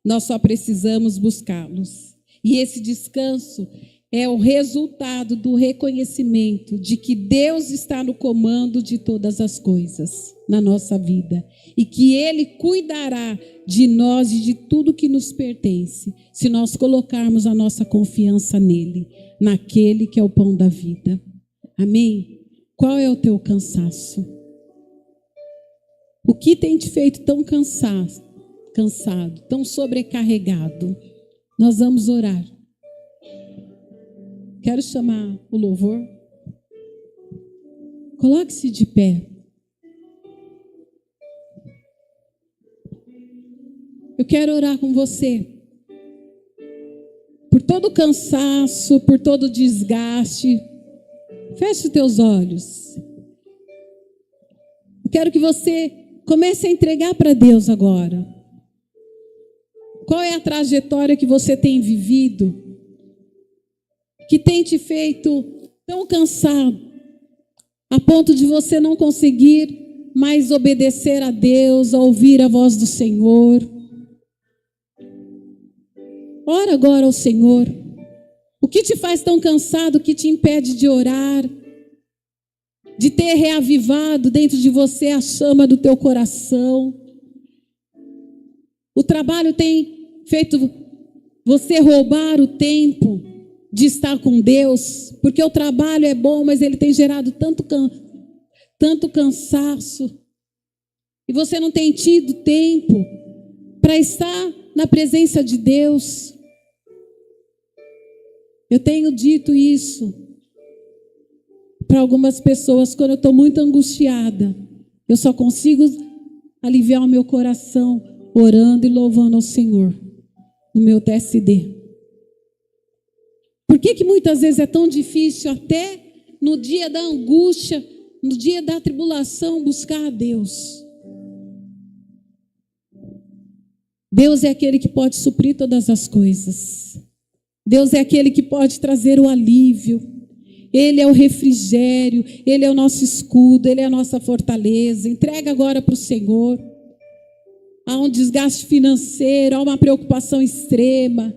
Nós só precisamos buscá-los. E esse descanso é o resultado do reconhecimento de que Deus está no comando de todas as coisas na nossa vida e que Ele cuidará de nós e de tudo que nos pertence, se nós colocarmos a nossa confiança nele, naquele que é o pão da vida. Amém? Qual é o teu cansaço? O que tem te feito tão cansado, tão sobrecarregado? Nós vamos orar. Quero chamar o louvor. Coloque-se de pé. Eu quero orar com você. Por todo o cansaço, por todo o desgaste. Feche os teus olhos. Eu quero que você comece a entregar para Deus agora. Qual é a trajetória que você tem vivido, que tem te feito tão cansado, a ponto de você não conseguir mais obedecer a Deus, a ouvir a voz do Senhor? Ora agora ao Senhor. O que te faz tão cansado, que te impede de orar, de ter reavivado dentro de você a chama do teu coração? O trabalho tem feito você roubar o tempo de estar com Deus, porque o trabalho é bom, mas ele tem gerado tanto cansaço, e você não tem tido tempo para estar na presença de Deus. Eu tenho dito isso para algumas pessoas quando eu estou muito angustiada. Eu só consigo aliviar o meu coração orando e louvando ao Senhor no meu TSD. Por que muitas vezes é tão difícil, até no dia da angústia, no dia da tribulação, buscar a Deus? Deus é aquele que pode suprir todas as coisas. Deus é aquele que pode trazer o alívio. Ele é o refrigério, Ele é o nosso escudo, Ele é a nossa fortaleza. Entrega agora para o Senhor. Há um desgaste financeiro, há uma preocupação extrema,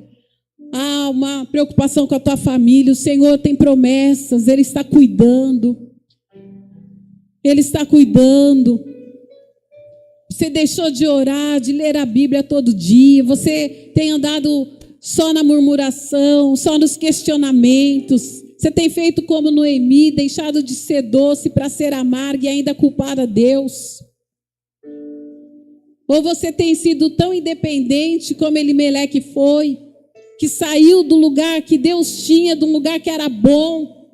há uma preocupação com a tua família. O Senhor tem promessas, Ele está cuidando. Ele está cuidando. Você deixou de orar, de ler a Bíblia todo dia. Você tem andado só na murmuração, só nos questionamentos. Você tem feito como Noemi, deixado de ser doce para ser amarga e ainda culpar a Deus. Ou você tem sido tão independente como Elimeleque foi, que saiu do lugar que Deus tinha, do lugar que era bom.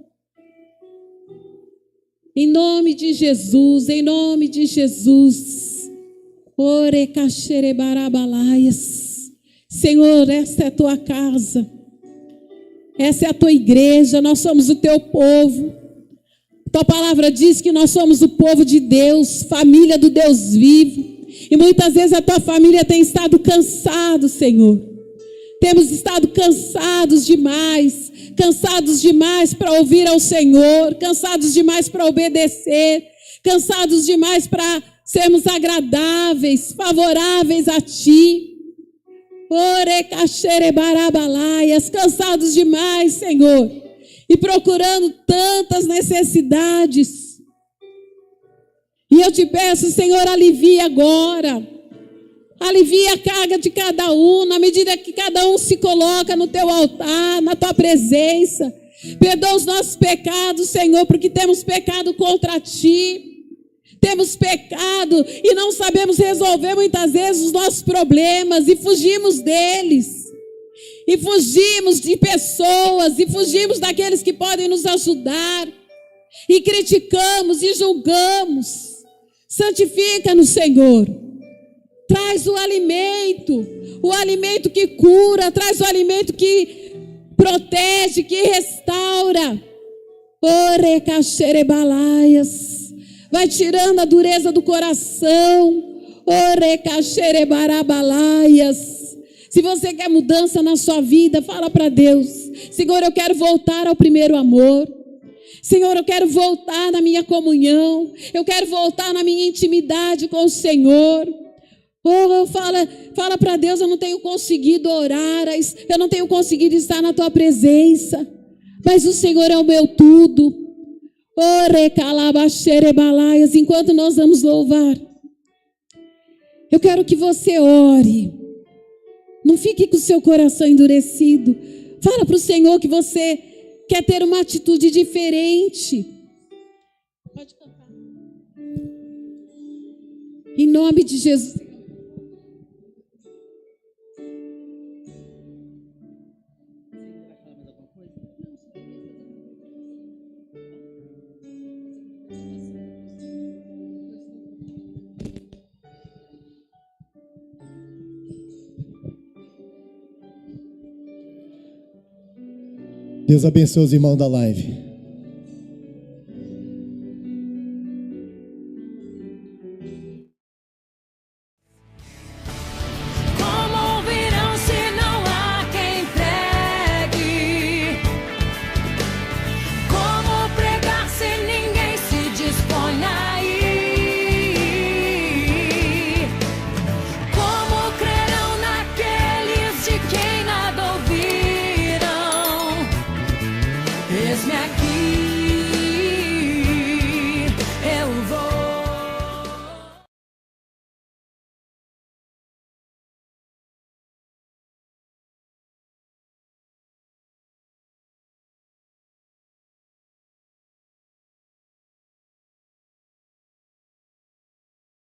Em nome de Jesus, em nome de Jesus. Ore caxerebarabalaias. Senhor, esta é a tua casa. Essa é a tua igreja, nós somos o teu povo. Tua palavra diz que nós somos o povo de Deus, família do Deus vivo. E muitas vezes a tua família tem estado cansado, Senhor. Temos estado cansados demais para ouvir ao Senhor, cansados demais para obedecer, cansados demais para sermos agradáveis, favoráveis a Ti. Cansados demais, Senhor, e procurando tantas necessidades. E eu te peço, Senhor, alivia agora. Alivia a carga de cada um, na medida que cada um se coloca no teu altar, na tua presença. Perdoa os nossos pecados, Senhor, porque temos pecado contra Ti. Temos pecado e não sabemos resolver muitas vezes os nossos problemas e fugimos deles. E fugimos de pessoas e fugimos daqueles que podem nos ajudar. E criticamos e julgamos. Santifica-nos, Senhor. Traz o alimento que cura, traz o alimento que protege, que restaura. Ore caxerebalaias. Vai tirando a dureza do coração. Ore caxerebarabalaias. Se você quer mudança na sua vida, fala para Deus. Senhor, eu quero voltar ao primeiro amor. Senhor, eu quero voltar na minha comunhão. Eu quero voltar na minha intimidade com o Senhor. Oh, fala para Deus, eu não tenho conseguido orar, eu não tenho conseguido estar na tua presença. mas o Senhor é o meu tudo. Orecalabaxerebalaias. Enquanto nós vamos louvar, eu quero que você ore. Não fique com o seu coração endurecido. Fala para o Senhor que você quer ter uma atitude diferente. Pode cantar. Em nome de Jesus. Deus abençoe os irmãos da live.